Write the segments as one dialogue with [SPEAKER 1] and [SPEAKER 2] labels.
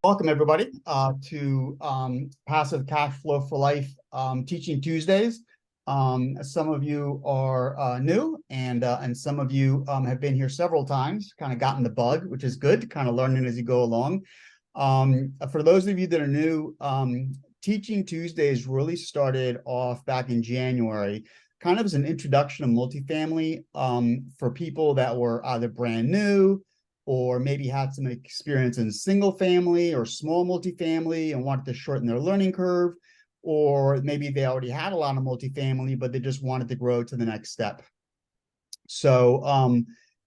[SPEAKER 1] Welcome everybody to Passive Cash Flow for Life Teaching Tuesdays. Some of you are new, and some of you have been here several times, kind of gotten the bug, which is good, kind of learning as you go along. For those of you that are new, Teaching Tuesdays really started off back in January, kind of as an introduction to multifamily for people that were either brand new or maybe had some experience in single family or small multifamily and wanted to shorten their learning curve, or maybe they already had a lot of multifamily, but they just wanted to grow to the next step. So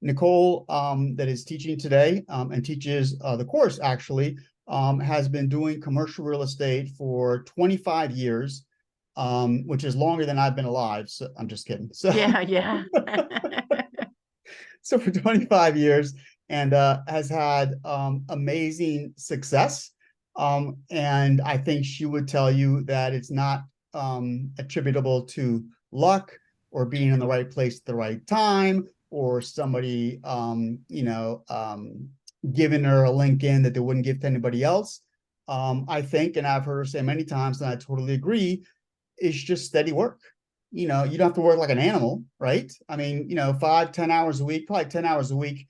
[SPEAKER 1] Nichole, that is teaching today and teaches the course actually, has been doing commercial real estate for 25 years, which is longer than I've been alive. So I'm just kidding. So
[SPEAKER 2] Yeah.
[SPEAKER 1] so for 25 years, and has had amazing success. And I think she would tell you that it's not attributable to luck or being in the right place at the right time, or somebody, giving her a link in that they wouldn't give to anybody else. I think, and I've heard her say many times, and I totally agree, it's just steady work. You don't have to work like an animal, right? I mean, 5-10 hours a week, probably 10 hours a week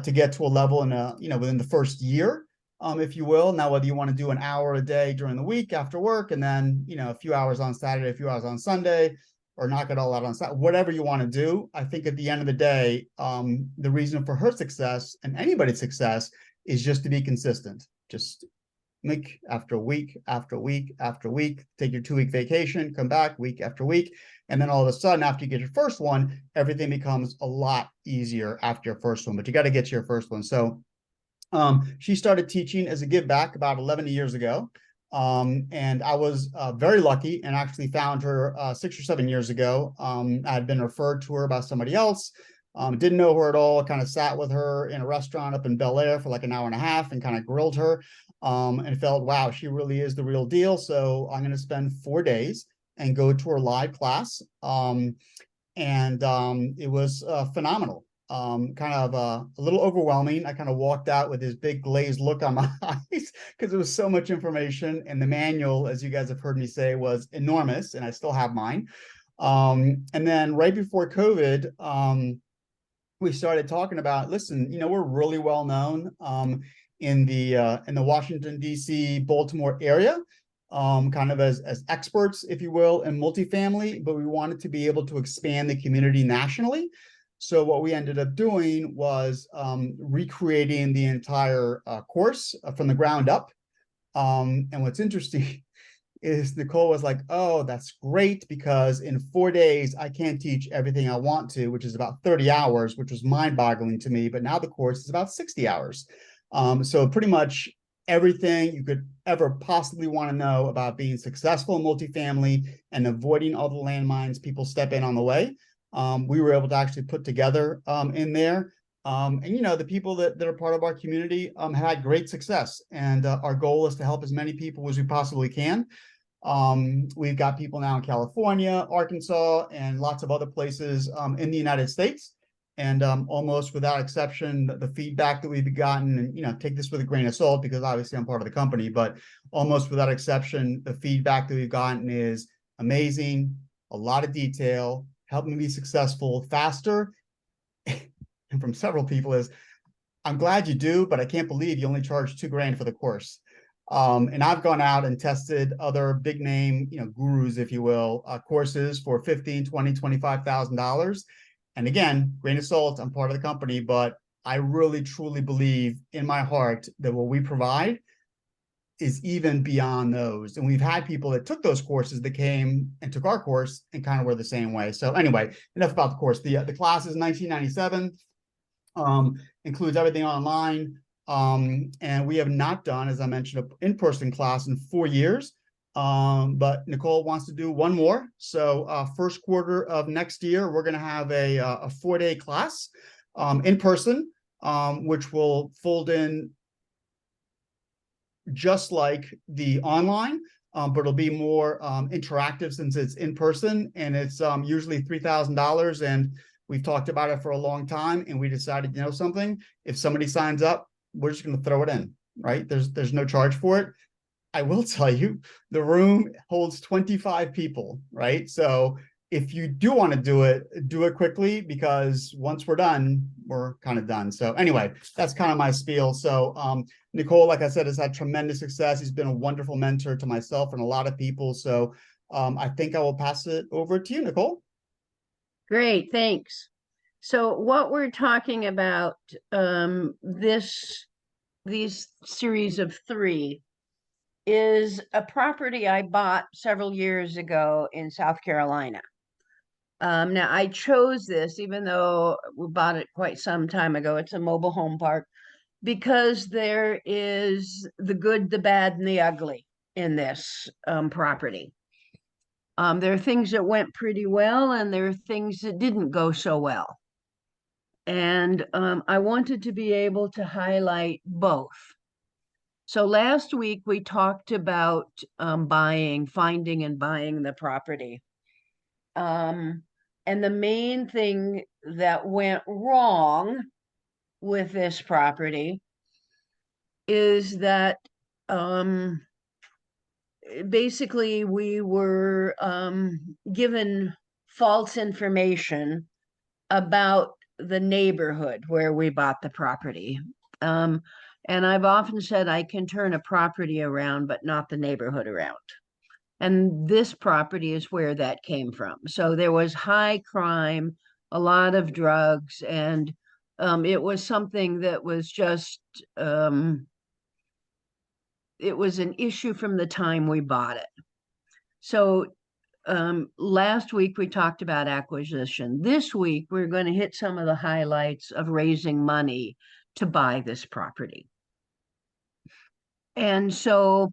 [SPEAKER 1] to get to a level within the first year, if you will. Now, whether you want to do an hour a day during the week after work, and then, a few hours on Saturday, a few hours on Sunday, or knock it all out on Saturday, whatever you want to do. I think at the end of the day, the reason for her success and anybody's success is just to be consistent. Just week after week after week after week, take your 2-week vacation, come back week after week. And then all of a sudden, after you get your first one, everything becomes a lot easier after your first one, but you got to get to your first one. So she started teaching as a give back about 11 years ago. And I was very lucky and actually found her 6 or 7 years ago. I had been referred to her by somebody else. Didn't know her at all, kind of sat with her in a restaurant up in Bel Air for like an hour and a half and kind of grilled her, and felt, wow, she really is the real deal. So I'm going to spend 4 days and go to her live class. It was phenomenal. Kind of a little overwhelming. I kind of walked out with this big glazed look on my eyes because it was so much information. And the manual, as you guys have heard me say, was enormous, and I still have mine. And then right before COVID, we started talking about, listen, we're really well known in the Washington, D.C., Baltimore area, kind of as experts, if you will, in multifamily, but we wanted to be able to expand the community nationally. So what we ended up doing was recreating the entire course from the ground up. And what's interesting is Nichole was like, oh, that's great, because in 4 days, I can't teach everything I want to, which is about 30 hours, which was mind-boggling to me. But now the course is about 60 hours. So pretty much everything you could ever possibly want to know about being successful in multifamily and avoiding all the landmines people step in on the way, we were able to actually put together in there. And the people that are part of our community had great success. And our goal is to help as many people as we possibly can. We've got people now in California, Arkansas, and lots of other places in the United States. And almost without exception, the feedback that we've gotten, and take this with a grain of salt because obviously I'm part of the company, but almost without exception, the feedback that we've gotten is amazing, a lot of detail, help me be successful faster. And from several people is, I'm glad you do, but I can't believe you only charge $2,000 for the course. And I've gone out and tested other big name, gurus, if you will, courses for $15,000, $20,000, $25,000. And again, grain of salt, I'm part of the company, but I really, truly believe in my heart that what we provide is even beyond those. And we've had people that took those courses that came and took our course and kind of were the same way. So anyway, enough about the course. The class is $19.97, includes everything online. And we have not done, as I mentioned, an in-person class in 4 years. But Nichole wants to do one more. So first quarter of next year, we're going to have a 4-day class in person, which will fold in just like the online, but it'll be more interactive since it's in person, and it's usually $3,000. And we've talked about it for a long time, and we decided, something, if somebody signs up, we're just going to throw it in. right? There's no charge for it. I will tell you, the room holds 25 people, right? So if you do want to do it quickly, because once we're done, we're kind of done. So anyway, that's kind of my spiel. So Nichole, like I said, has had tremendous success. He's been a wonderful mentor to myself and a lot of people. So I think I will pass it over to you, Nichole.
[SPEAKER 2] Great, thanks. So what we're talking about these series of three is a property I bought several years ago in South Carolina. Now I chose this, even though we bought it quite some time ago. It's a mobile home park because there is the good, the bad, and the ugly in this property. There are things that went pretty well, and there are things that didn't go so well. And I wanted to be able to highlight both. So last week we talked about finding and buying the property. Um, and the main thing that went wrong with this property is that um, basically we were given false information about the neighborhood where we bought the property. Um, and I've often said I can turn a property around, but not the neighborhood around. And this property is where that came from. So there was high crime, a lot of drugs, and it was something that was just, it was an issue from the time we bought it. So last week we talked about acquisition. This week we're going to hit some of the highlights of raising money to buy this property. And so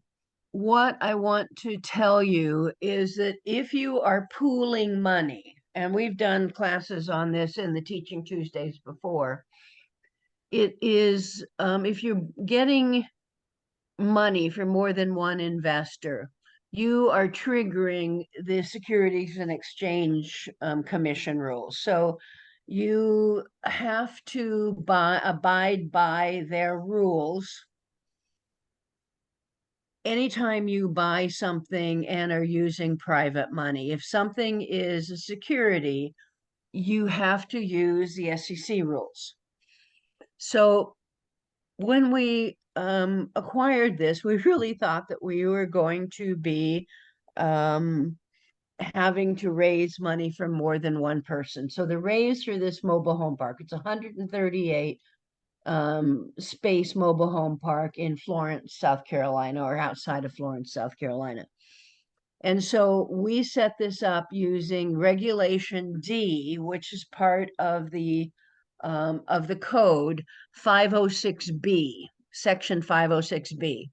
[SPEAKER 2] what I want to tell you is that if you are pooling money, and we've done classes on this in the Teaching Tuesdays before, it is if you're getting money from more than one investor, you are triggering the Securities and Exchange Commission rules. So you have to abide by their rules anytime you buy something and are using private money. If something is a security, you have to use the SEC rules. So when we acquired this, we really thought that we were going to be having to raise money from more than one person. So the raise for this mobile home park, it's 138 space mobile home park in Florence, South Carolina, or outside of Florence, South Carolina. And so we set this up using Regulation D, which is part of the code 506B, Section 506B.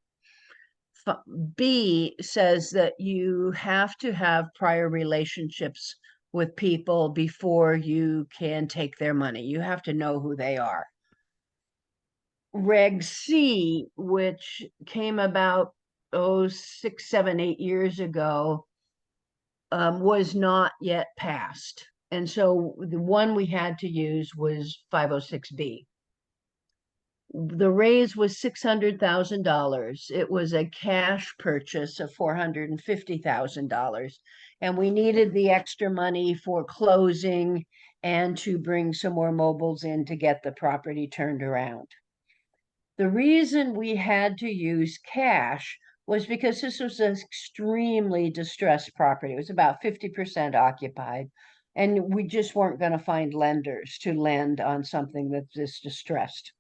[SPEAKER 2] B says that you have to have prior relationships with people before you can take their money. You have to know who they are. Reg C, which came about 6, 7, 8 years ago, was not yet passed. And so the one we had to use was 506B. The raise was $600,000. It was a cash purchase of $450,000. And we needed the extra money for closing and to bring some more mobiles in to get the property turned around. The reason we had to use cash was because this was an extremely distressed property. It was about 50% occupied, and we just weren't going to find lenders to lend on something that's this distressed,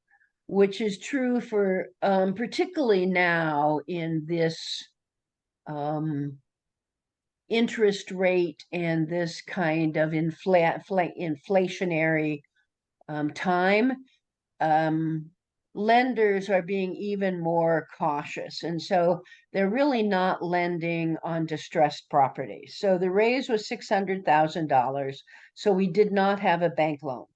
[SPEAKER 2] which is true for particularly now in this interest rate and this kind of inflationary time. Lenders are being even more cautious. And so they're really not lending on distressed properties. So the raise was $600,000. So we did not have a bank loan.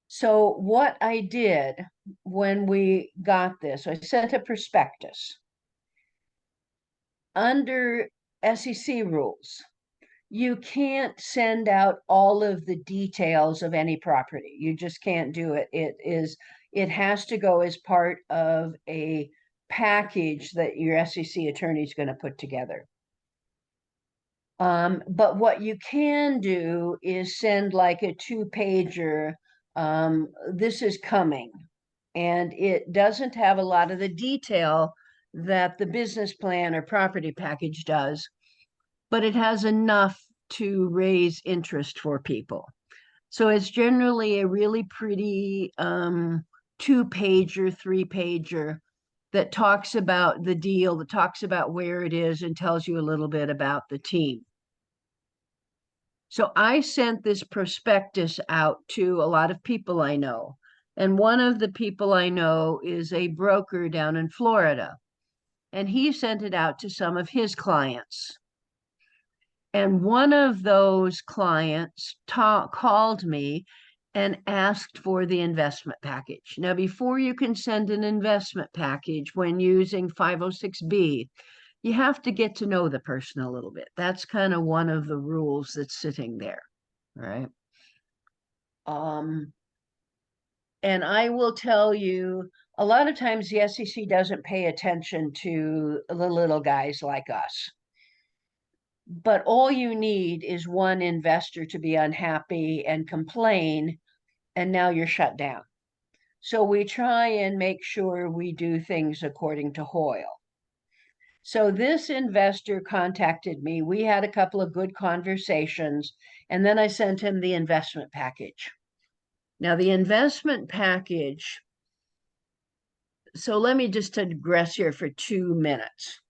[SPEAKER 2] So what I did when we got this, I sent a prospectus. Under SEC rules, you can't send out all of the details of any property. You just can't do it. It is it has to go as part of a package that your SEC attorney is going to put together. But what you can do is send like a 2-pager. This is coming, and it doesn't have a lot of the detail that the business plan or property package does, but it has enough to raise interest for people. So it's generally a really pretty 2-pager, 3-pager that talks about the deal, that talks about where it is, and tells you a little bit about the team. So I sent this prospectus out to a lot of people I know. And one of the people I know is a broker down in Florida. And he sent it out to some of his clients. And one of those clients called me and asked for the investment package. Now, before you can send an investment package when using 506B, you have to get to know the person a little bit. That's kind of one of the rules that's sitting there, right? And I will tell you, a lot of times the SEC doesn't pay attention to the little guys like us. But all you need is one investor to be unhappy and complain, and now you're shut down. So we try and make sure we do things according to Hoyle. So this investor contacted me. We had a couple of good conversations, and then I sent him the investment package. Now, the investment package, so let me just digress here for 2 minutes.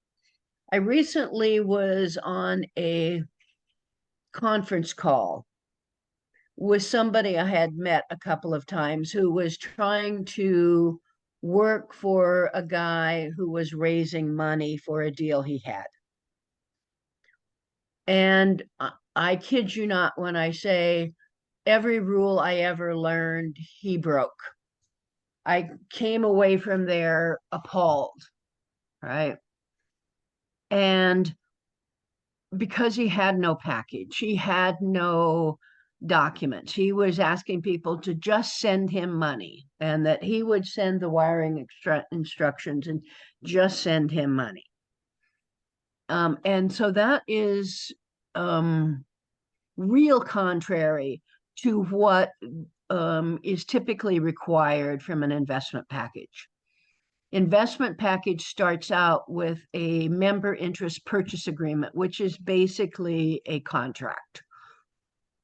[SPEAKER 2] I recently was on a conference call with somebody I had met a couple of times who was trying to work for a guy who was raising money for a deal he had. And I kid you not when I say every rule I ever learned, he broke. I came away from there appalled, right? And because he had no package, he had no documents, he was asking people to just send him money and that he would send the wiring instructions and just send him money. And so that is real contrary to what is typically required from an investment package. Investment package starts out with a member interest purchase agreement, which is basically a contract.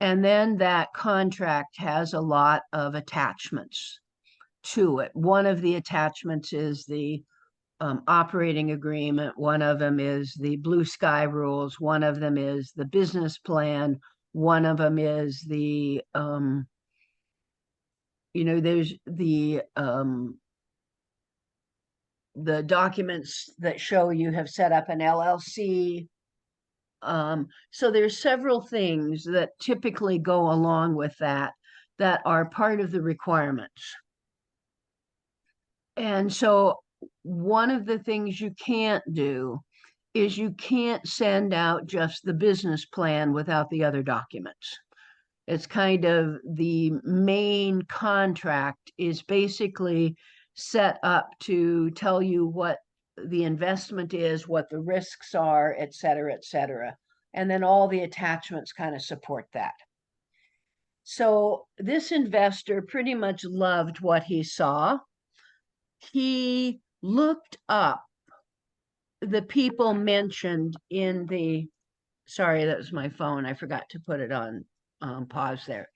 [SPEAKER 2] And then that contract has a lot of attachments to it. One of the attachments is the operating agreement. One of them is the blue sky rules. One of them is the business plan. One of them is the, there's the documents that show you have set up an LLC. So there's several things that typically go along with that are part of the requirements. And so one of the things you can't do is you can't send out just the business plan without the other documents. It's kind of the main contract is basically set up to tell you what the investment is, what the risks are, et cetera, et cetera. And then all the attachments kind of support that. So this investor pretty much loved what he saw. He looked up the people mentioned in the, sorry, that was my phone. I forgot to put it on pause there.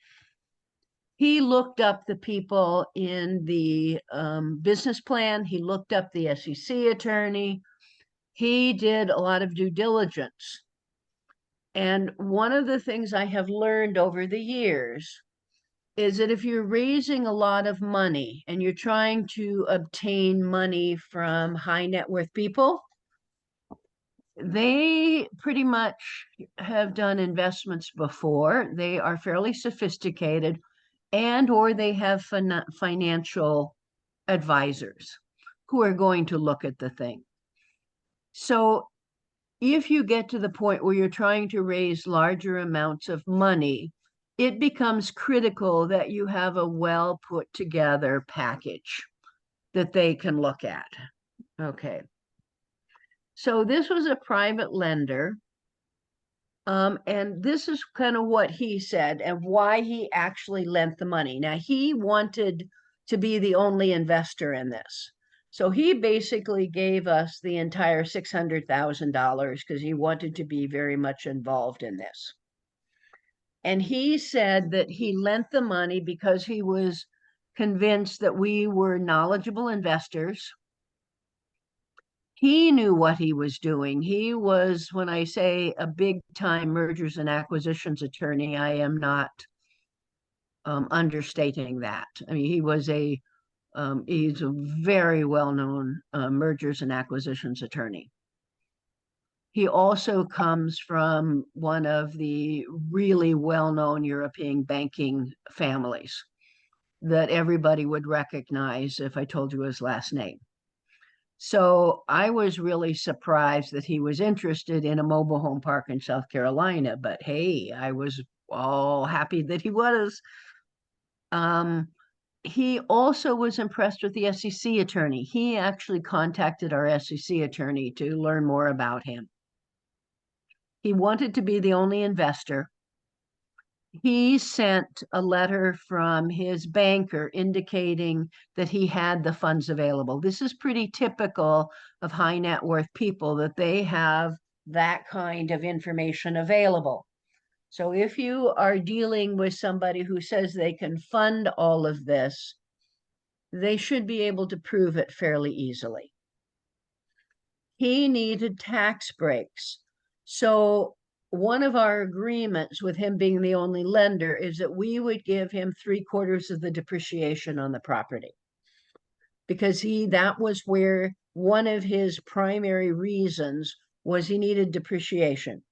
[SPEAKER 2] He looked up the people in the business plan. He looked up the SEC attorney. He did a lot of due diligence. And one of the things I have learned over the years is that if you're raising a lot of money and you're trying to obtain money from high net worth people, they pretty much have done investments before. They are fairly sophisticated, and or they have financial advisors who are going to look at the thing. So if you get to the point where you're trying to raise larger amounts of money, it becomes critical that you have a well put together package that they can look at. Okay. So this was a private lender. And this is kind of what he said and why he actually lent the money. Now, he wanted to be the only investor in this. So he basically gave us the entire $600,000 because he wanted to be very much involved in this. And he said that he lent the money because he was convinced that we were knowledgeable investors. He knew what he was doing. He was, when I say a big time mergers and acquisitions attorney, I am not understating that. I mean, he's a very well known mergers and acquisitions attorney. He also comes from one of the really well known European banking families that everybody would recognize if I told you his last name. So I was really surprised that he was interested in a mobile home park in South Carolina, but hey, I was all happy that he was. He also was impressed with the SEC attorney. He actually contacted our SEC attorney to learn more about him. He wanted to be the only investor. He sent a letter from his banker indicating that he had the funds available. This is pretty typical of high net worth people, that they have that kind of information available. So if you are dealing with somebody who says they can fund all of this, they should be able to prove it fairly easily. He needed tax breaks. So one of our agreements with him being the only lender is that we would give him 3/4 of the depreciation on the property, because that was where one of his primary reasons was he needed depreciation.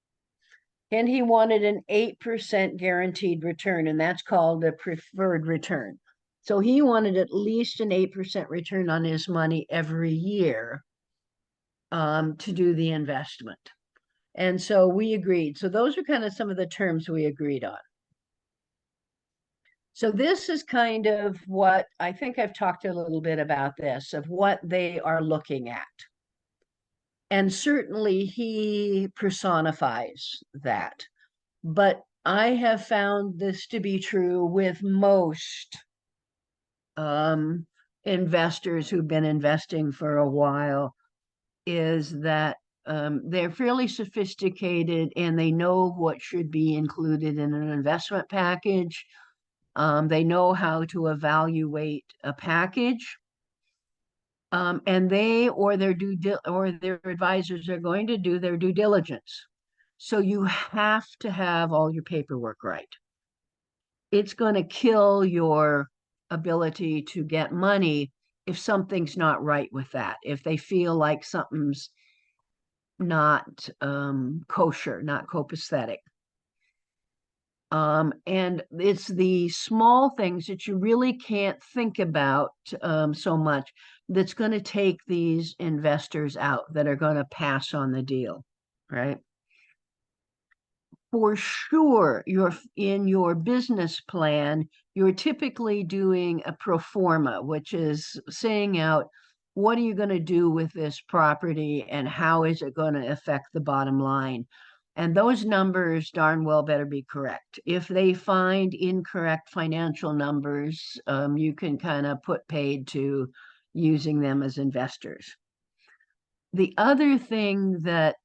[SPEAKER 2] And he wanted an 8% guaranteed return, and that's called a preferred return. So he wanted at least an 8% return on his money every year to do the investment. And so we agreed. So those are kind of some of the terms we agreed on. So this is kind of what I think I've talked a little bit about this, of what they are looking at. And certainly he personifies that. But I have found this to be true with most investors who've been investing for a while, is that they're fairly sophisticated and they know what should be included in an investment package. They know how to evaluate a package. And they or their advisors are going to do their due diligence. So you have to have all your paperwork right. It's going to kill your ability to get money if something's not right with that. If they feel like something's not kosher, not copacetic. And it's the small things that you really can't think about so much that's going to take these investors out, that are going to pass on the deal, right? For sure, in your business plan, you're typically doing a pro forma, which is saying out, what are you going to do with this property and how is it going to affect the bottom line? And those numbers darn well better be correct. If they find incorrect financial numbers, you can kind of put paid to using them as investors. The other thing that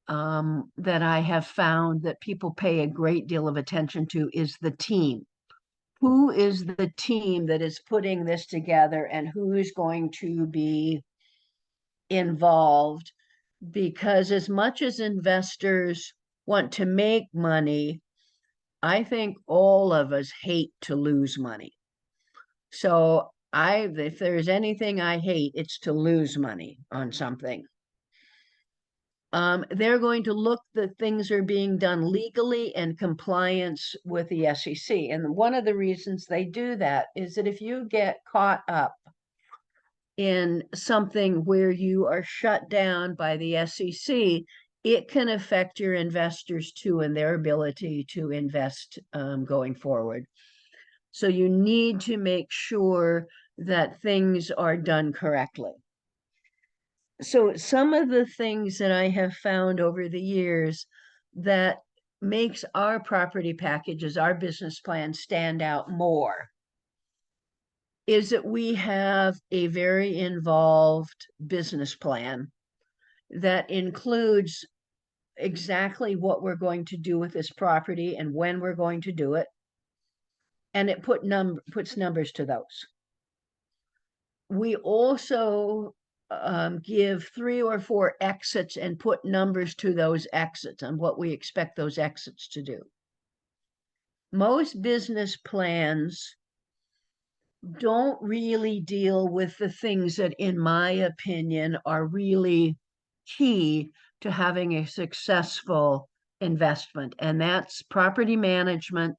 [SPEAKER 2] I have found that people pay a great deal of attention to is the team. Who is the team that is putting this together and who is going to be involved? Because as much as investors want to make money, I think all of us hate to lose money. So if there's anything I hate, it's to lose money on something. They're going to look that things are being done legally and compliance with the SEC. And one of the reasons they do that is that if you get caught up in something where you are shut down by the SEC, it can affect your investors too and their ability to invest going forward. So you need to make sure that things are done correctly. So some of the things that I have found over the years that makes our property packages, our business plan stand out more is that we have a very involved business plan that includes exactly what we're going to do with this property and when we're going to do it. And it puts numbers to those. We also give 3 or 4 exits and put numbers to those exits and what we expect those exits to do. Most business plans don't really deal with the things that, in my opinion, are really key to having a successful investment, and that's property management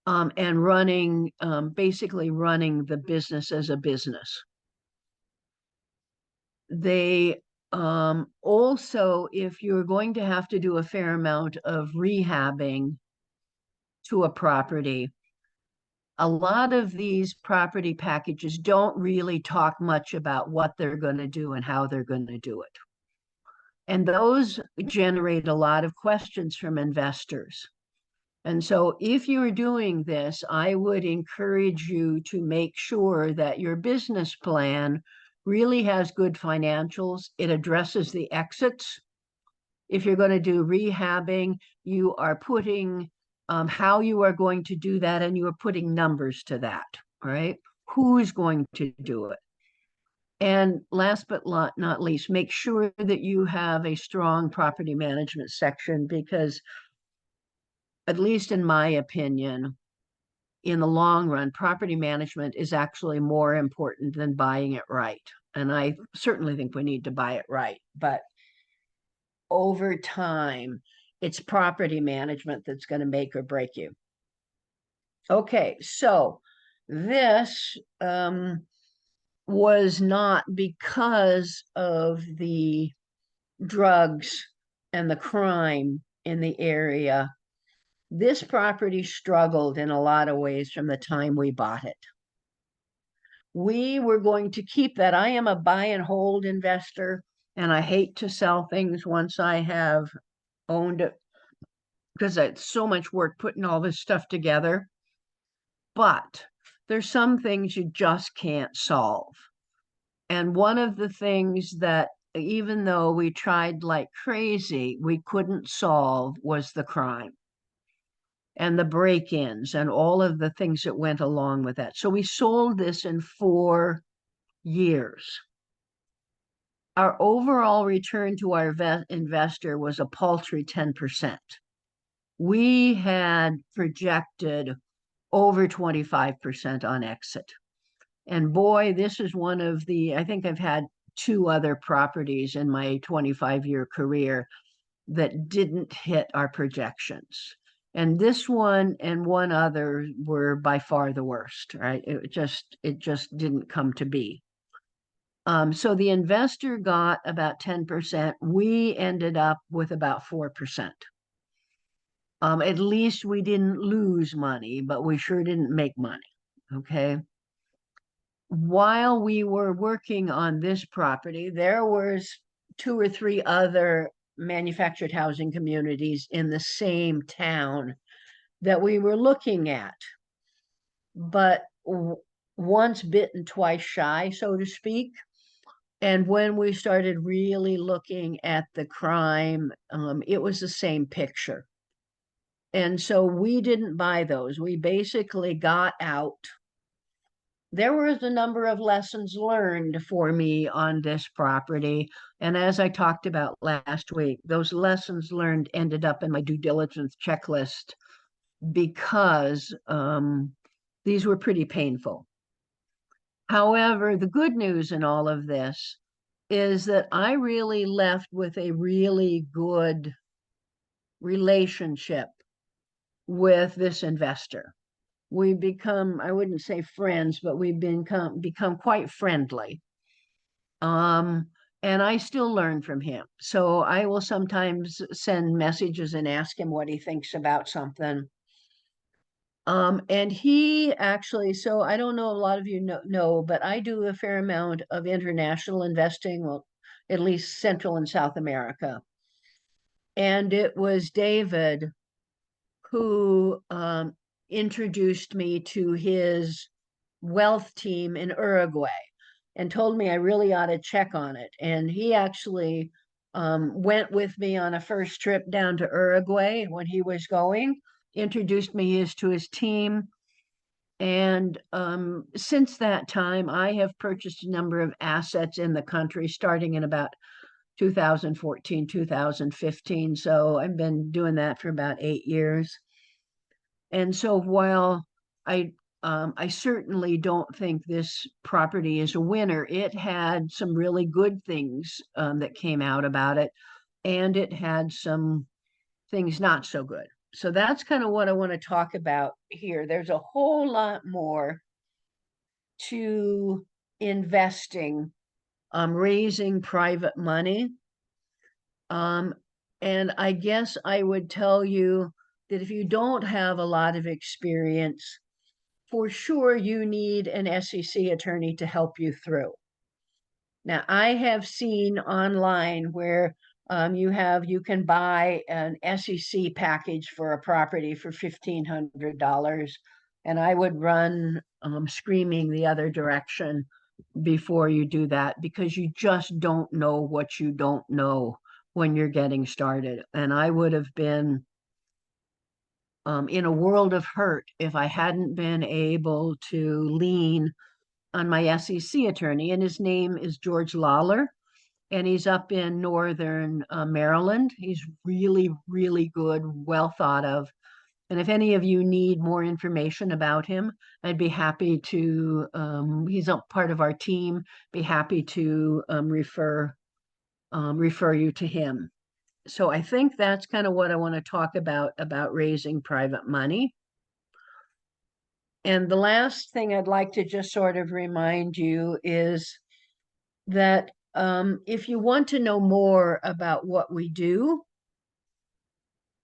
[SPEAKER 2] and running, basically running the business as a business. They also, if you're going to have to do a fair amount of rehabbing to a property, a lot of these property packages don't really talk much about what they're going to do and how they're going to do it. And those generate a lot of questions from investors. And so if you're doing this, I would encourage you to make sure that your business plan really has good financials. It addresses the exits. If you're going to do rehabbing, you are putting how you are going to do that, and you are putting numbers to that, right? Who's going to do it? And last but not least, make sure that you have a strong property management section, because at least in my opinion, in the long run, property management is actually more important than buying it right. And I certainly think we need to buy it right, but over time, it's property management that's going to make or break you. Okay, so this was not because of the drugs and the crime in the area. This property struggled in a lot of ways from the time we bought it. We were going to keep that. I am a buy and hold investor, and I hate to sell things once I have owned it, because it's so much work putting all this stuff together. But there's some things you just can't solve. And one of the things that, even though we tried like crazy, we couldn't solve was the crime and the break-ins and all of the things that went along with that. So we sold this in 4 years. Our overall return to our investor was a paltry 10%. We had projected over 25% on exit. And boy, this is one of the, I think I've had 2 other properties in my 25-year career that didn't hit our projections. And this one and one other were by far the worst, right? It just didn't come to be. So the investor got about 10%. We ended up with about 4%. At least we didn't lose money, but we sure didn't make money, okay? While we were working on this property, there was 2 or 3 other manufactured housing communities in the same town that we were looking at. But once bitten, twice shy, so to speak. And when we started really looking at the crime, it was the same picture. And so we didn't buy those. We basically got out. There was a number of lessons learned for me on this property. And as I talked about last week, those lessons learned ended up in my due diligence checklist, because these were pretty painful. However, the good news in all of this is that I really left with a really good relationship with this investor. We become, I wouldn't say friends, but we've become quite friendly. and I still learn from him. So I will sometimes send messages and ask him what he thinks about something. And he actually, so I don't know, a lot of you know, but I do a fair amount of international investing, well, at least Central and South America. And it was David who introduced me to his wealth team in Uruguay and told me I really ought to check on it. And he actually went with me on a first trip down to Uruguay when he was going, introduced me to his team. And since that time, I have purchased a number of assets in the country, starting in about 2014, 2015. So I've been doing that for about 8 years. And so while I certainly don't think this property is a winner, it had some really good things that came out about it, and it had some things not so good. So that's kind of what I want to talk about here. There's a whole lot more to investing, raising private money. And I guess I would tell you that if you don't have a lot of experience, for sure you need an SEC attorney to help you through. Now, I have seen online where you can buy an SEC package for a property for $1,500, and I would run screaming the other direction before you do that, because you just don't know what you don't know when you're getting started. And I would have been in a world of hurt if I hadn't been able to lean on my SEC attorney, and his name is George Lawler, and he's up in northern Maryland. He's really, really good, well thought of. And if any of you need more information about him, I'd be happy to, he's a part of our team, be happy to refer you to him. So I think that's kind of what I want to talk about raising private money. And the last thing I'd like to just sort of remind you is that if you want to know more about what we do,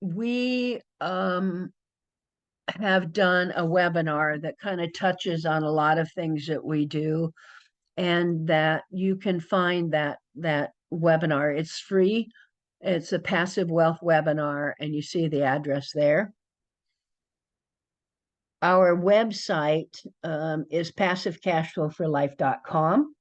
[SPEAKER 2] we have done a webinar that kind of touches on a lot of things that we do, and that you can find that webinar. It's free. It's a passive wealth webinar, and you see the address there. Our website is passivecashflowforlife.com.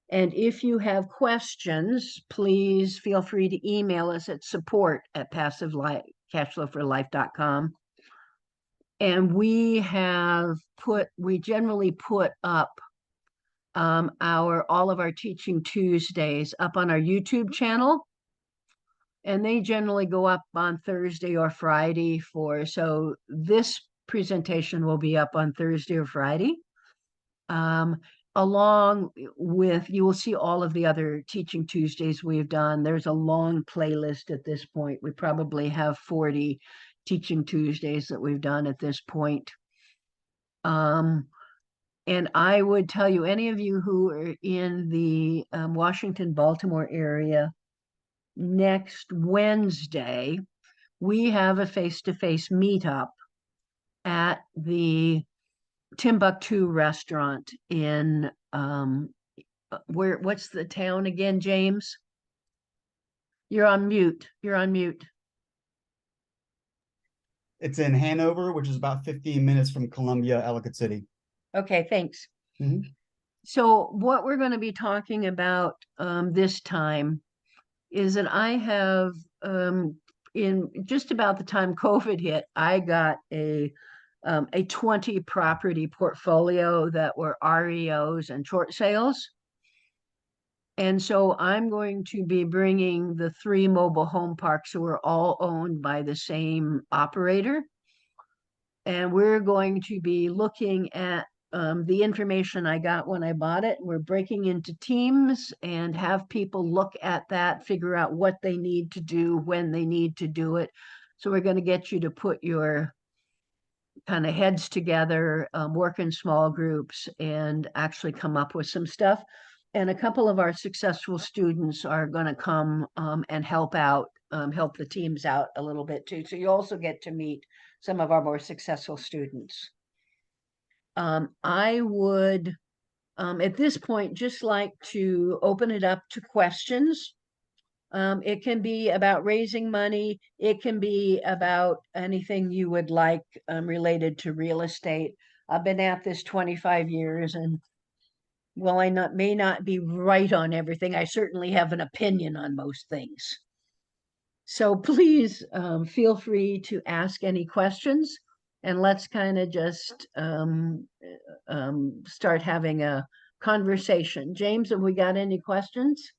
[SPEAKER 2] And if you have questions, please feel free to email us at support@passivecashflowforlife.com. And we generally put up all of our Teaching Tuesdays up on our YouTube channel. And they generally go up on Thursday or Friday so this presentation will be up on Thursday or Friday. Along with, you will see all of the other Teaching Tuesdays we've done. There's a long playlist at this point. We probably have 40 Teaching Tuesdays that we've done at this point. And I would tell you, any of you who are in the Washington, Baltimore area, next Wednesday, we have a face-to-face meetup at the Timbuktu restaurant in what's the town again, James? You're on mute.
[SPEAKER 1] It's in Hanover, which is about 15 minutes from Columbia, Ellicott City.
[SPEAKER 2] Okay, thanks.
[SPEAKER 1] Mm-hmm.
[SPEAKER 2] So what we're going to be talking about this time is that I have in just about the time COVID hit, I got a 20 property portfolio that were REOs and short sales. And so I'm going to be bringing the 3 mobile home parks who are all owned by the same operator. And we're going to be looking at the information I got when I bought it. We're breaking into teams and have people look at that, figure out what they need to do, when they need to do it. So we're going to get you to put your kind of heads together, work in small groups, and actually come up with some stuff. and a couple of our successful students are going to come and help out, help the teams out a little bit too. So you also get to meet some of our more successful students. I would, at this point, just like to open it up to questions. It can be about raising money. It can be about anything you would like related to real estate. I've been at this 25 years, and while I may not be right on everything, I certainly have an opinion on most things. So please feel free to ask any questions, and let's kind of just start having a conversation. James, have we got any questions?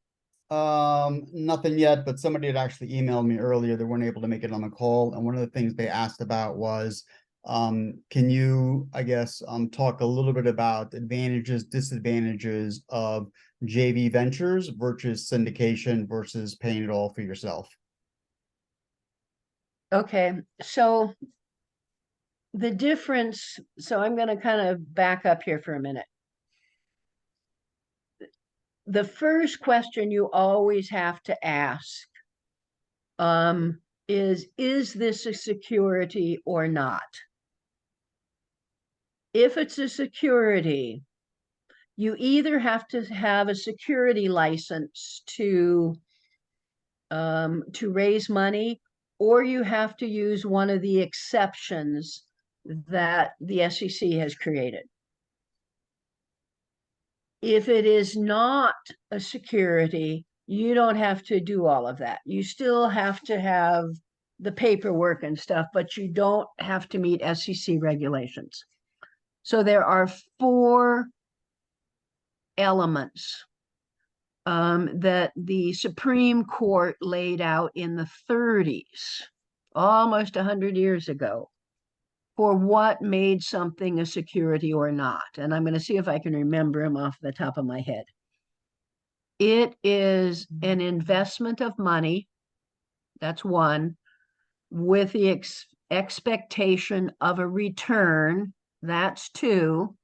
[SPEAKER 1] Nothing yet, but somebody had actually emailed me earlier. They weren't able to make it on the call. And one of the things they asked about was, can you, I guess, talk a little bit about advantages, disadvantages of JV ventures versus syndication versus paying it all for yourself?
[SPEAKER 2] Okay, so the difference, so I'm going to kind of back up here for a minute. The first question you always have to ask is this a security or not? If it's a security, you either have to have a security license to raise money, or you have to use one of the exceptions that the SEC has created. If it is not a security, you don't have to do all of that. You still have to have the paperwork and stuff, but you don't have to meet SEC regulations. So there are 4 elements that the Supreme Court laid out in the 30s, almost 100 years ago, for what made something a security or not. And I'm going to see if I can remember them off the top of my head. It is an investment of money. That's one, with the expectation of a return. That's 2.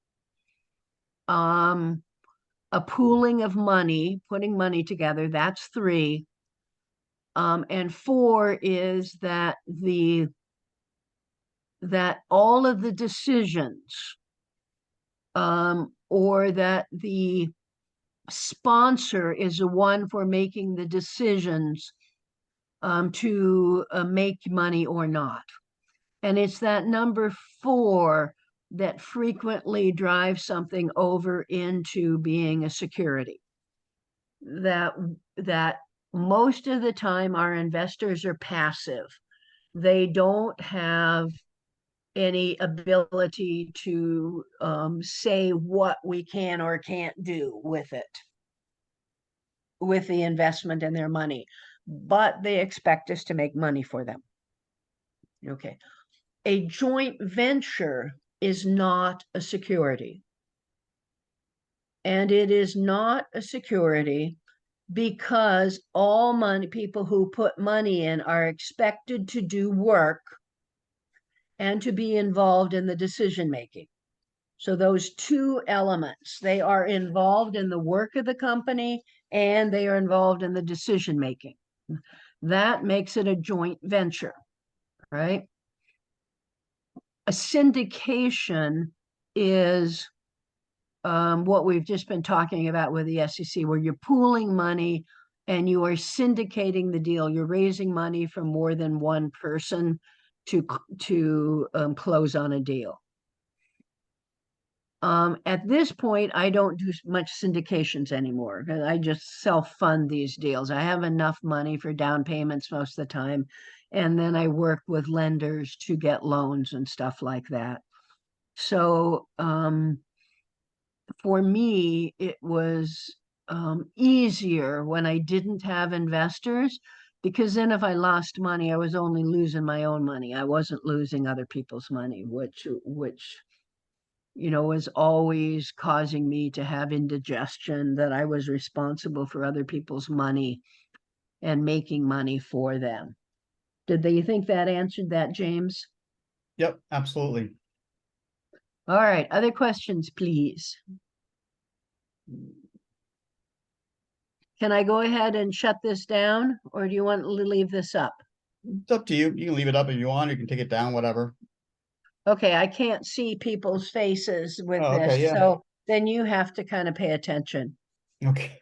[SPEAKER 2] A pooling of money, putting money together. That's 3. And 4 is that all of the decisions, or that the sponsor is the one for making the decisions to make money or not. And it's that number 4 that frequently drives something over into being a security. That most of the time our investors are passive. They don't have any ability to say what we can or can't do with it, with the investment and their money, but they expect us to make money for them. Okay. A joint venture is not a security. And it is not a security because all people who put money in are expected to do work and to be involved in the decision making. So those 2 elements, they are involved in the work of the company and they are involved in the decision making. That makes it a joint venture, right? A syndication is what we've just been talking about with the SEC, where you're pooling money and you are syndicating the deal. You're raising money from more than one person to close on a deal. At this point, I don't do much syndications anymore. I just self-fund these deals. I have enough money for down payments most of the time, and then I work with lenders to get loans and stuff like that. So for me, it was easier when I didn't have investors, because then if I lost money, I was only losing my own money. I wasn't losing other people's money, which was always causing me to have indigestion, that I was responsible for other people's money and making money for them. Did you think that answered that, James?
[SPEAKER 1] Yep, absolutely.
[SPEAKER 2] All right, other questions, please. Can I go ahead and shut this down, or do you want to leave this up?
[SPEAKER 1] It's up to you. You can leave it up if you want. You can take it down, whatever.
[SPEAKER 2] Okay, I can't see people's faces with
[SPEAKER 1] Oh,
[SPEAKER 2] this,
[SPEAKER 1] okay, yeah.
[SPEAKER 2] so then you have to kind of pay attention.
[SPEAKER 1] Okay.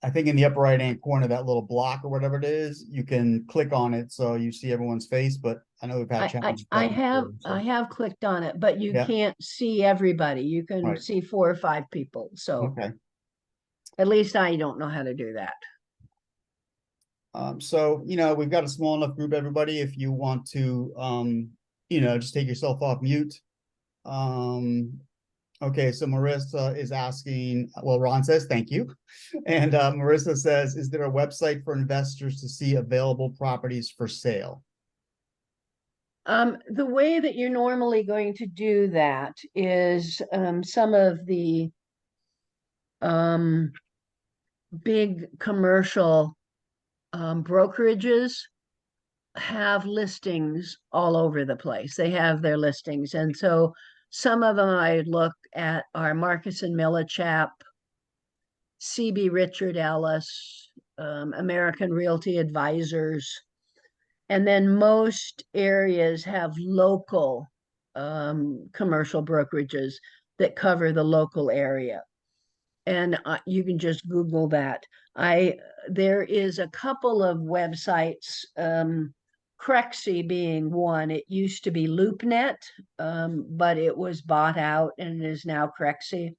[SPEAKER 1] I think in the upper right hand corner, that little block or whatever it is, you can click on it so you see everyone's face. But I know we've had
[SPEAKER 2] I, I,
[SPEAKER 1] challenges with
[SPEAKER 2] I
[SPEAKER 1] that
[SPEAKER 2] have
[SPEAKER 1] before.
[SPEAKER 2] I
[SPEAKER 1] So
[SPEAKER 2] have clicked on it, but you
[SPEAKER 1] yeah,
[SPEAKER 2] can't see everybody. You can
[SPEAKER 1] right.
[SPEAKER 2] see 4 or 5 people. So
[SPEAKER 1] Okay.
[SPEAKER 2] at least I don't know how to do that.
[SPEAKER 1] So we've got a small enough group, everybody. If you want to, just take yourself off mute. Um, okay, so Marissa is asking, well, Ron says thank you. And Marissa says, is there a website for investors to see available properties for sale?
[SPEAKER 2] The way that you're normally going to do that is some of the um, big commercial brokerages have listings all over the place. They have their listings. And so some of them I look at are Marcus and Millichap, CB Richard Ellis, American Realty Advisors. And then most areas have local commercial brokerages that cover the local area. And you can just Google that. There is a couple of websites, Crexy being one. It used to be LoopNet, but it was bought out and is now Crexy.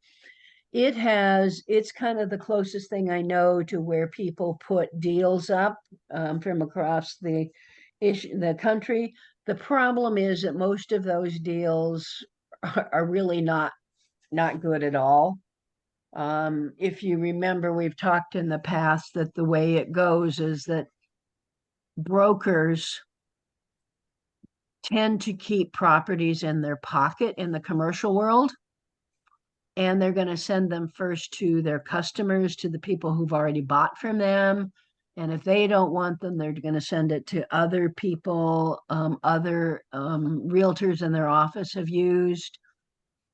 [SPEAKER 2] It's kind of the closest thing I know to where people put deals up from across the country. The problem is that most of those deals are really not good at all. If you remember, we've talked in the past that the way it goes is that brokers tend to keep properties in their pocket in the commercial world, and they're going to send them first to their customers, to the people who've already bought from them. And if they don't want them, they're going to send it to other people, other realtors in their office have used.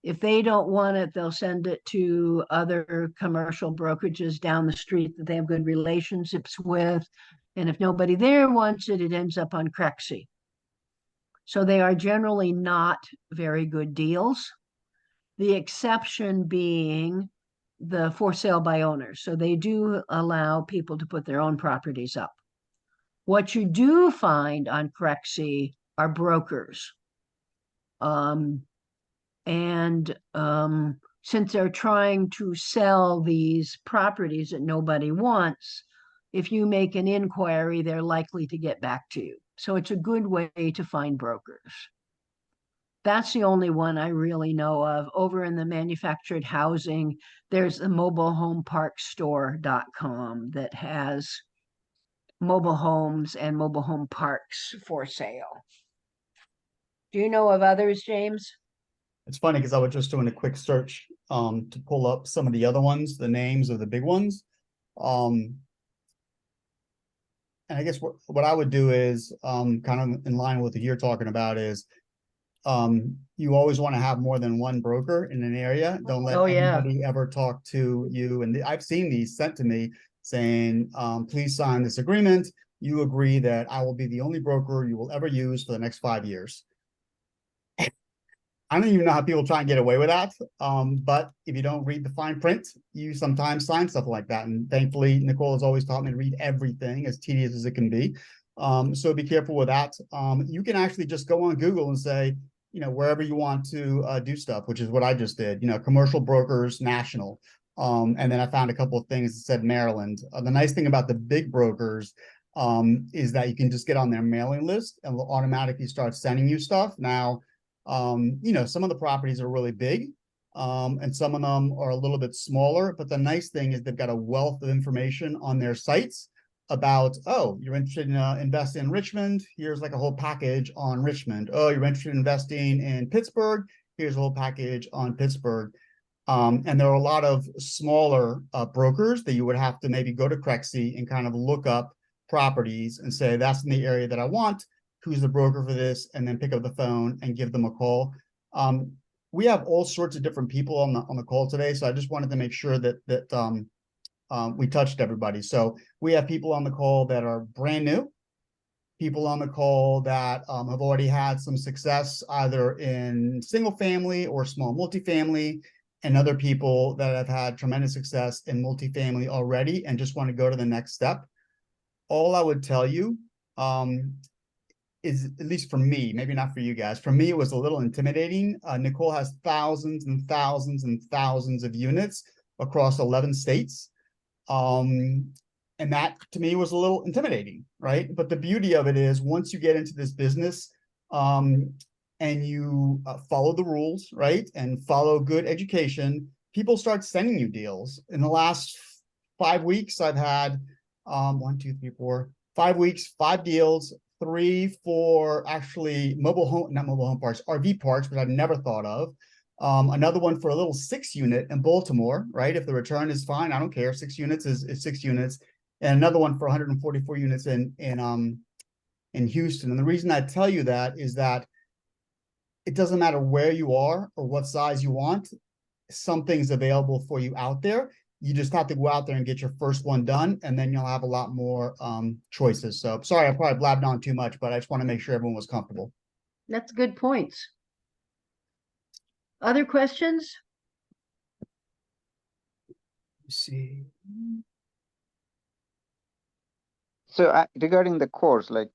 [SPEAKER 2] If they don't want it, they'll send it to other commercial brokerages down the street that they have good relationships with. And if nobody there wants it, it ends up on Crexy. So they are generally not very good deals. The exception being the for sale by owners. So they do allow people to put their own properties up. What you do find on Crexy are brokers. And since they're trying to sell these properties that nobody wants, if you make an inquiry, they're likely to get back to you. So it's a good way to find brokers. That's the only one I really know of. Over in the manufactured housing, there's the mobilehomeparkstore.com that has mobile homes and mobile home parks for sale. Do you know of others, James?
[SPEAKER 1] It's funny because I was just doing a quick search to pull up some of the other ones, the names of the big ones. And I guess what I would do is kind of in line with what you're talking about is you always want to have more than one broker in an area. Don't let
[SPEAKER 2] Oh, yeah.
[SPEAKER 1] anybody ever talk to you. And I've seen these sent to me saying, please sign this agreement. You agree that I will be the only broker you will ever use for the next 5 years. I don't even know how people try and get away with that. But if you don't read the fine print, you sometimes sign stuff like that. And thankfully, Nichole has always taught me to read everything, as tedious as it can be. So be careful with that. You can actually just go on Google and say, wherever you want to do stuff, which is what I just did, commercial brokers, national. And then I found a couple of things that said Maryland. The nice thing about the big brokers is that you can just get on their mailing list and will automatically start sending you stuff. Now, some of the properties are really big, and some of them are a little bit smaller, but the nice thing is they've got a wealth of information on their sites about, oh, you're interested in investing in Richmond, here's like a whole package on Richmond. Oh, you're interested in investing in Pittsburgh, here's a whole package on Pittsburgh. And there are a lot of smaller brokers that you would have to maybe go to Crexy and kind of look up properties and say, that's in the area that I want, who's the broker for this, and then pick up the phone and give them a call. We have all sorts of different people on the call today, so I just wanted to make sure that we touched everybody. So we have people on the call that are brand new, people on the call that have already had some success either in single family or small multifamily, and other people that have had tremendous success in multifamily already and just want to go to the next step. All I would tell you is, at least for me, maybe not for you guys, for me, it was a little intimidating. Nichole has thousands and thousands and thousands of units across 11 states. And that to me was a little intimidating, right? But the beauty of it is once you get into this business, and you follow the rules, right? And follow good education, people start sending you deals. In the last 5 weeks, I've had 1, 2, 3, 4, 5 weeks, 5 deals, 3 for actually not mobile home parks, RV parks, which I've never thought of. Another one for a little 6-unit in Baltimore, right? If the return is fine, I don't care. 6 units is 6 units. And another one for 144 units in Houston. And the reason I tell you that is that it doesn't matter where you are or what size you want, something's available for you out there. You just have to go out there and get your first one done, and then you'll have a lot more choices. So sorry, I probably blabbed on too much, but I just want to make sure everyone was comfortable.
[SPEAKER 2] That's good points. Other questions?
[SPEAKER 1] Let's see.
[SPEAKER 3] So regarding the course, like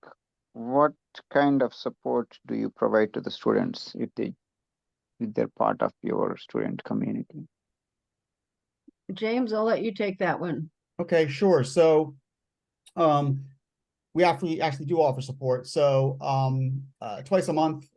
[SPEAKER 3] what kind of support do you provide to the students if they're part of your student community?
[SPEAKER 2] James, I'll let you take that one.
[SPEAKER 1] Okay, sure. So we actually do offer support. So once a month,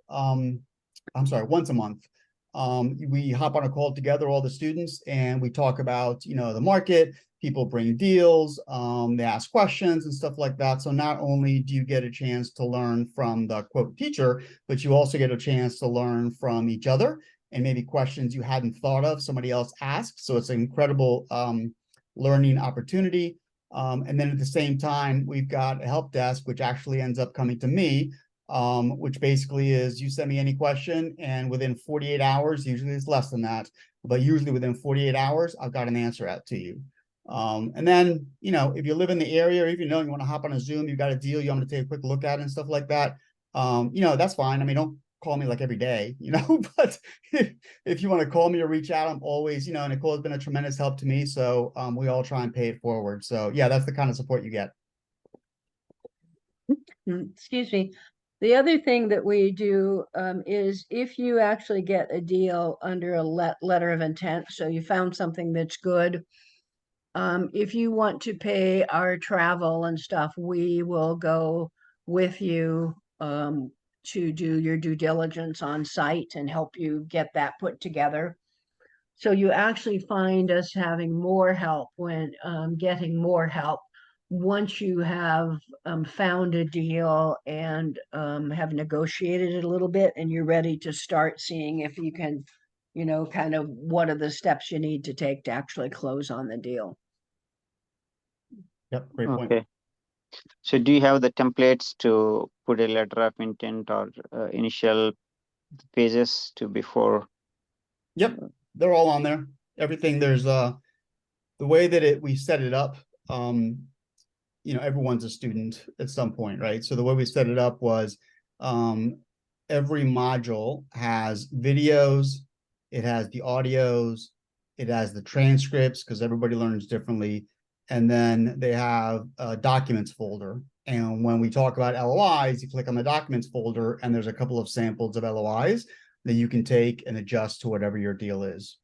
[SPEAKER 1] we hop on a call together, all the students, and we talk about, the market. People bring deals, they ask questions and stuff like that. So not only do you get a chance to learn from the quote teacher, but you also get a chance to learn from each other, and maybe questions you hadn't thought of, somebody else asked. So it's an incredible learning opportunity. And then at the same time, we've got a help desk, which actually ends up coming to me, which basically is you send me any question, and within 48 hours, usually it's less than that, but usually within 48 hours, I've got an answer out to you. And then, if you live in the area, or if you want to hop on a Zoom, you got a deal you want to take a quick look at and stuff like that, that's fine. I mean, don't call me like every day, but if you want to call me or reach out, I'm always, Nichole has been a tremendous help to me. So we all try and pay it forward. So yeah, that's the kind of support you get.
[SPEAKER 2] Excuse me. The other thing that we do is if you actually get a deal under a letter of intent, so you found something that's good, if you want to pay our travel and stuff, we will go with you to do your due diligence on site and help you get that put together. So you actually find us having more help when getting more help once you have found a deal and have negotiated it a little bit, and you're ready to start seeing if you can, kind of what are the steps you need to take to actually close on the deal.
[SPEAKER 1] Yep, great point.
[SPEAKER 3] Okay. So do you have the templates to put a letter of intent or initial pages to before?
[SPEAKER 1] Yep, they're all on there. Everything, there's the way that we set it up, everyone's a student at some point, right? So the way we set it up was every module has videos, it has the audios, it has the transcripts, because everybody learns differently. And then they have a documents folder. And when we talk about LOIs, you click on the documents folder, and there's a couple of samples of LOIs that you can take and adjust to whatever your deal is.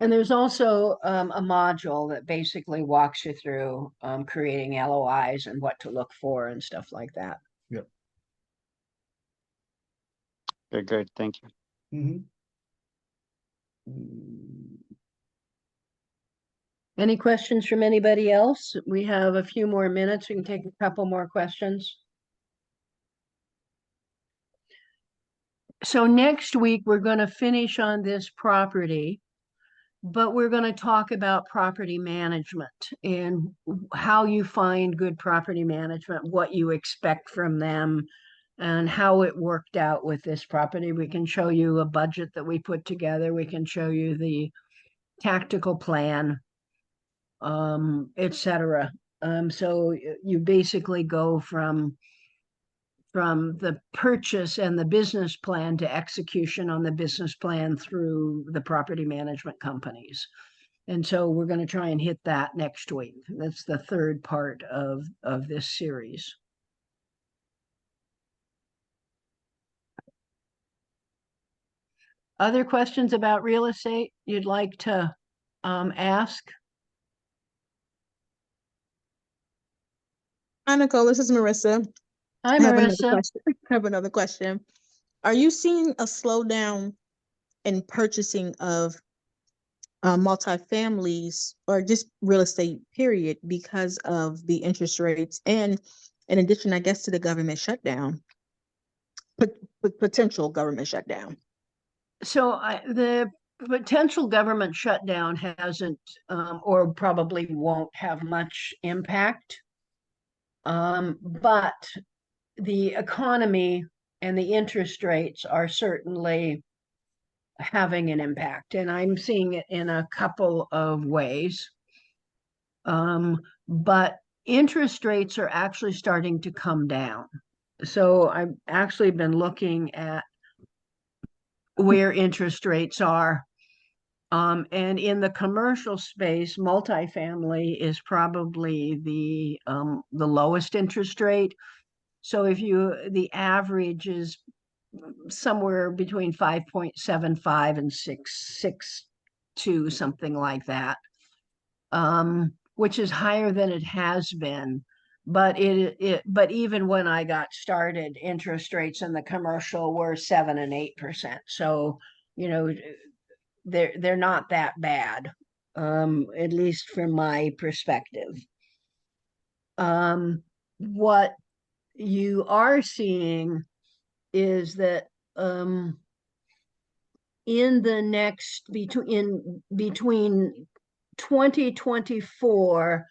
[SPEAKER 2] And there's also a module that basically walks you through creating LOIs and what to look for and stuff like that.
[SPEAKER 1] Yep.
[SPEAKER 3] Okay, great. Thank you.
[SPEAKER 2] Any questions from anybody else? We have a few more minutes. We can take a couple more questions. So next week, we're going to finish on this property, but we're going to talk about property management and how you find good property management, what you expect from them, and how it worked out with this property. We can show you a budget that we put together. We can show you the tactical plan. et cetera. So you basically go from the purchase and the business plan to execution on the business plan through the property management companies. And so we're going to try and hit that next week. That's the third part of this series. Other questions about real estate you'd like to ask?
[SPEAKER 4] Hi, Nichole. This is Marissa.
[SPEAKER 2] Hi,
[SPEAKER 4] I have another
[SPEAKER 2] Marissa.
[SPEAKER 4] question. I have another question. Are you seeing a slowdown in purchasing of multifamilies or just real estate, period, because of the interest rates and in addition, I guess, to the government shutdown, potential government shutdown?
[SPEAKER 2] So the potential government shutdown hasn't or probably won't have much impact. But the economy and the interest rates are certainly having an impact, and I'm seeing it in a couple of ways. But interest rates are actually starting to come down. So I've actually been looking at where interest rates are. And in the commercial space, multifamily is probably the lowest interest rate. So the average is somewhere between 5.75 and 6.62, something like that, which is higher than it has been. But but even when I got started, interest rates in the commercial were 7% and 8%. So, they're not that bad, at least from my perspective. What you are seeing is that in the next between 2024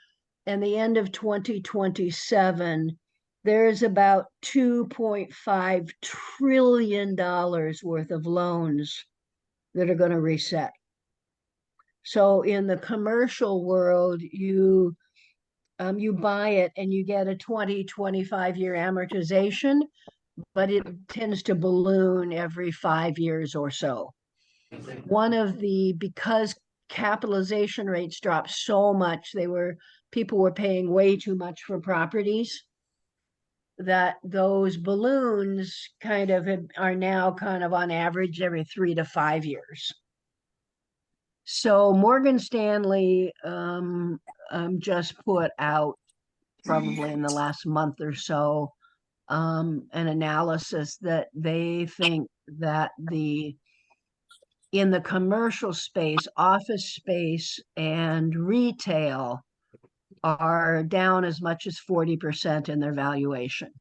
[SPEAKER 2] and the end of 2027, there's about $2.5 trillion worth of loans that are going to reset. So in the commercial world, you buy it and you get a 25-year amortization, but it tends to balloon every 5 years or so. Because capitalization rates dropped so much, people were paying way too much for properties, that those balloons are now kind of on average every 3 to 5 years. So Morgan Stanley just put out, probably in the last month or so, an analysis that they think that in the commercial space, office space and retail are down as much as 40% in their valuation.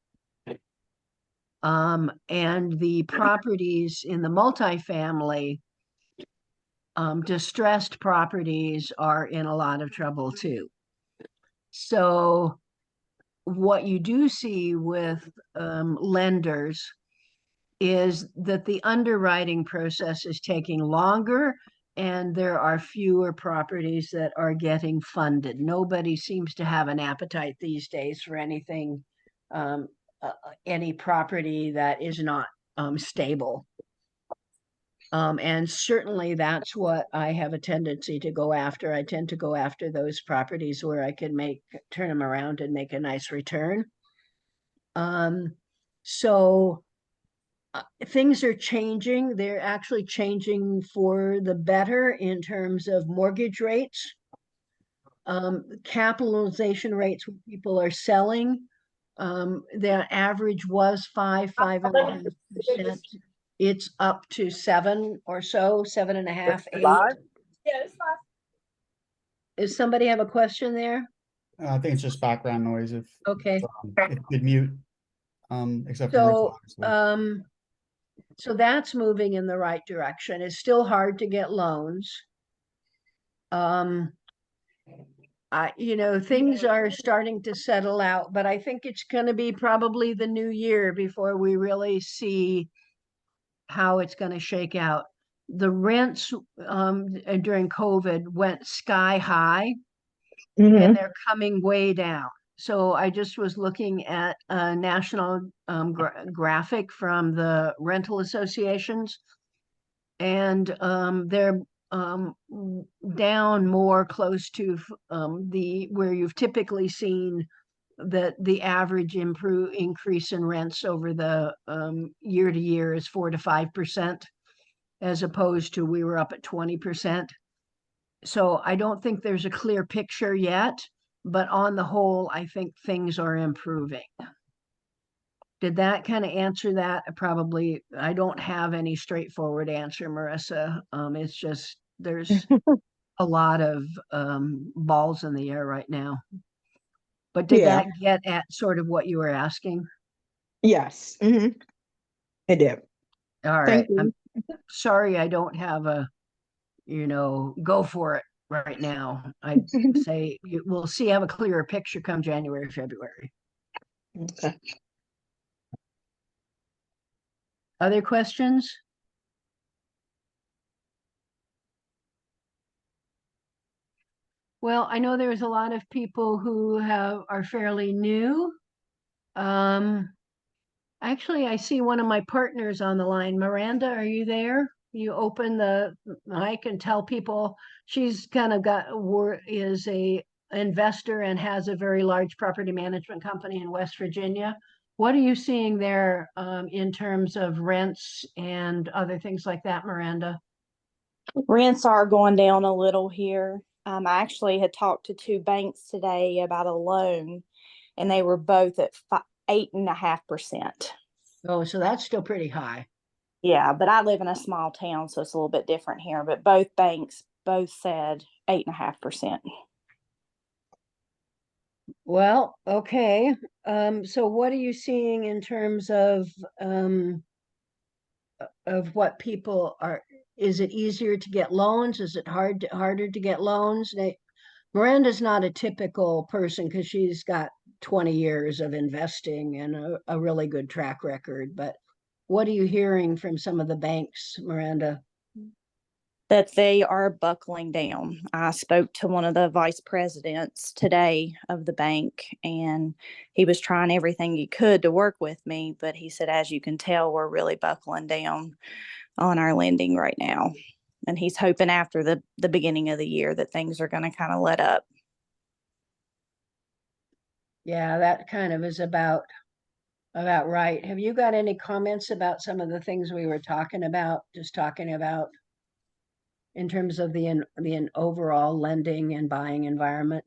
[SPEAKER 2] And the properties in the multifamily, distressed properties are in a lot of trouble too. So what you do see with lenders is that the underwriting process is taking longer and there are fewer properties that are getting funded. Nobody seems to have an appetite these days for anything, any property that is not stable. And certainly that's what I have a tendency to go after. I tend to go after those properties where I can turn them around and make a nice return. So things are changing. They're actually changing for the better in terms of mortgage rates. Capitalization rates when people are selling, their average was 5.5%. It's up to 7 or so, 7.5, 8. Does somebody have a question there?
[SPEAKER 1] I think it's just background noise.
[SPEAKER 2] Okay.
[SPEAKER 1] If you could mute, except for Rachel,
[SPEAKER 2] So,
[SPEAKER 1] obviously.
[SPEAKER 2] so that's moving in the right direction. It's still hard to get loans. Things are starting to settle out, but I think it's going to be probably the new year before we really see how it's going to shake out. The rents during COVID went sky high,
[SPEAKER 4] Mhm.
[SPEAKER 2] and they're coming way down. So I just was looking at a national graphic from the rental associations, and they're down more close to the where you've typically seen that the average increase in rents over the year to year is 4 to 5%, as opposed to we were up at 20%. So I don't think there's a clear picture yet, but on the whole, I think things are improving. Did that kind of answer that? Probably, I don't have any straightforward answer, Marissa. It's just there's a lot of balls in the air right now. But did
[SPEAKER 4] Yeah.
[SPEAKER 2] that get at sort of what you were asking?
[SPEAKER 4] Yes. I did.
[SPEAKER 2] All right.
[SPEAKER 4] Thank you.
[SPEAKER 2] I'm sorry I don't have a, go for it right now. I'd say we'll see, have a clearer picture come January, February.
[SPEAKER 4] Okay.
[SPEAKER 2] Other questions? Well, I know there's a lot of people who are fairly new. Actually, I see one of my partners on the line. Miranda, are you there? You open the mic and tell people she's kind of is a investor and has a very large property management company in West Virginia. What are you seeing there in terms of rents and other things like that, Miranda?
[SPEAKER 5] Rents are going down a little here. I actually had talked to two banks today about a loan, and they were both at 8.5%.
[SPEAKER 2] Oh, so that's still pretty high.
[SPEAKER 5] Yeah, but I live in a small town, so it's a little bit different here. But both banks both said 8.5%.
[SPEAKER 2] Well, okay. So what are you seeing in terms of what people are? Is it easier to get loans? Is it harder to get loans? Miranda's not a typical person because she's got 20 years of investing and a really good track record. But what are you hearing from some of the banks, Miranda?
[SPEAKER 5] That they are buckling down. I spoke to one of the vice presidents today of the bank, and he was trying everything he could to work with me, but he said, as you can tell, we're really buckling down on our lending right now. And he's hoping after the beginning of the year that things are going to kind of let up.
[SPEAKER 2] Yeah, that kind of is about right. Have you got any comments about some of the things we were talking about, in terms of the overall lending and buying environment?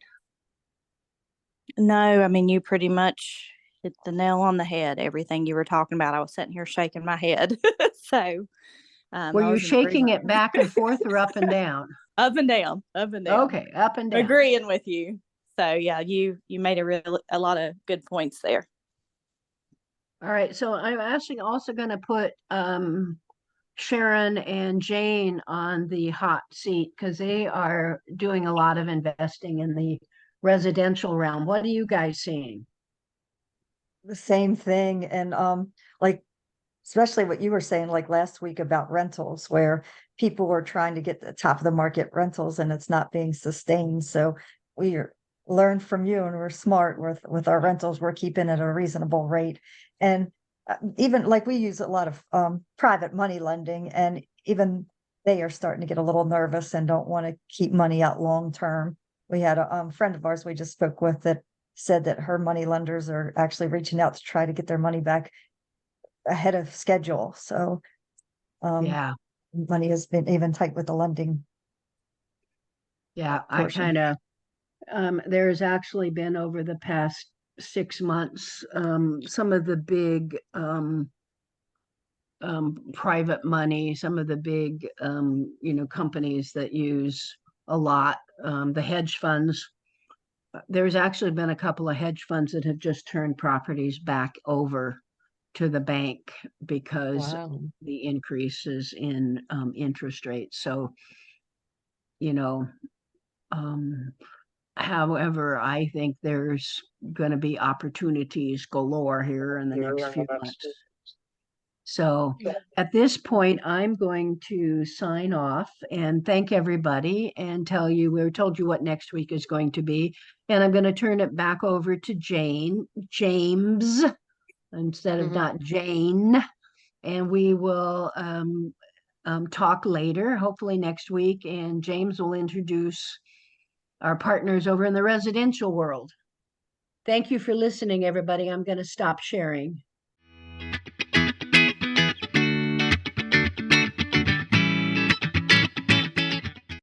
[SPEAKER 5] No, I mean, you pretty much hit the nail on the head. Everything you were talking about, I was sitting here shaking my head. So
[SPEAKER 2] Were
[SPEAKER 5] I
[SPEAKER 2] you
[SPEAKER 5] was in
[SPEAKER 2] shaking
[SPEAKER 5] agreement.
[SPEAKER 2] it back and forth or up and down?
[SPEAKER 5] Up and down, up and down.
[SPEAKER 2] Okay, up and down.
[SPEAKER 5] Agreeing with you. So yeah, you made a lot of good points there.
[SPEAKER 2] All right, so I'm actually also going to put Sharon and Jane on the hot seat because they are doing a lot of investing in the residential realm. What are you guys seeing?
[SPEAKER 6] The same thing. And like especially what you were saying like last week about rentals, where people were trying to get the top of the market rentals and it's not being sustained. So we learned from you, and we're smart with our rentals. We're keeping at a reasonable rate. And even like we use a lot of private money lending, and even they are starting to get a little nervous and don't want to keep money out long term. We had a friend of ours we just spoke with that said that her money lenders are actually reaching out to try to get their money back ahead of schedule. So
[SPEAKER 2] Yeah,
[SPEAKER 6] money has been even tight with the lending.
[SPEAKER 2] yeah, I
[SPEAKER 6] portion.
[SPEAKER 2] kind of there's actually been over the past 6 months some of the big private money, some of the big companies that use a lot, the hedge funds. There's actually been a couple of hedge funds that have just turned properties back over to the bank because
[SPEAKER 6] Wow.
[SPEAKER 2] the increases in interest rates. So, you know, however, I think there's going to be opportunities galore here in the next few months. So at this point, I'm going to sign off and thank everybody and tell you, we told you what next week is going to be. And I'm going to turn it back over to James, instead of not Jane. And we will talk later, hopefully next week. And James will introduce our partners over in the residential world. Thank you for listening, everybody. I'm going to stop sharing.